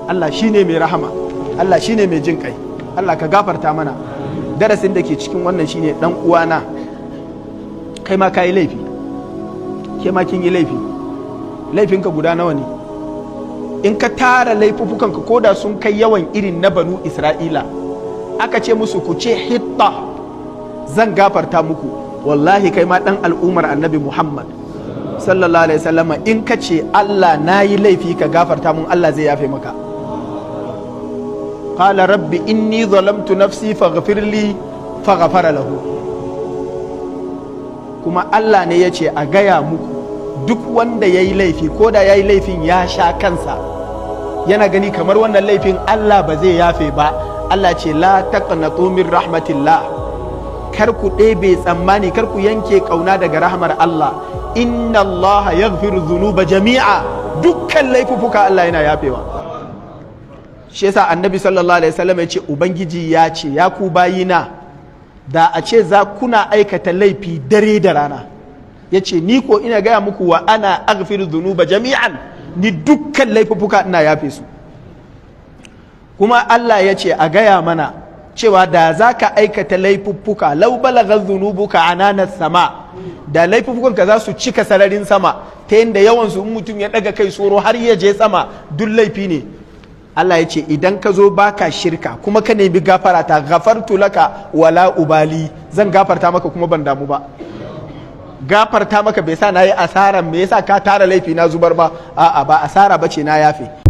Allah shine mai rahama, Allah shine mai jin kai. Allah ka gafarta mana. Darasin da ke cikin wannan shine dan uwana, kai ma ka yi laifi, ke ma kin yi laifi. Laifinka guda nawa ne? In ka tara laifukanka ko da sun kai yawan irin na banu Isra'ila, aka ce musu ku ce hitta zan gafarta muku, wallahi kai ma dan al'ummar annabi Muhammad sallallahu alaihi wasallama in ka ce Allah na yi laifi ka gafarta mun, Allah zai yafe maka. Qala rabbi inni zalamtu nafsi faghfir li faghfara lahu. Kuma Allah ne ya ce a gaya muku duk wanda ya yi laifi ko da ya yi laifin ya sha kansa yana gani kamar wannan laifin Allah ba zai yafe ba, Allah ce la taqnatu min rahmatillah, kar ku ɗebe tsammani, kar ku yanke kauna daga rahmar Allah. Inna Allah yaghfiru dhunuba jami'a, dukkan laifuka Allah yana yafewa. Shi yasa annabi sallallahu alaihi wasallam ya ce ubangiji ya ce ya ku bayina, da a ce za kuna aikata laifi dare da rana, ya ce ni ko ina gaya muku wa ana aghfiru dhunuba jami'an, ni dukkan laifuka ina yafe su. Kuma Allah ya ce a gaya mana cewa da za ka aikata laifuffuka lau balagha dhunubuka ananas sama, da laifuffukanka za su cika sararin sama ta yadda yawansu in mutum ya daga kai soro har ya je sama duk laifi ne. Allah ya ce idan ka zo baka shirka kuma ka nemi gafara ta, ghafartu laka wala ubali, zan gafarta maka kuma ban damu ba. Gafarta maka bai sa na yi asaran me yasa ka tara laifi na zubar ba, a'a ba asara bace, na yafe.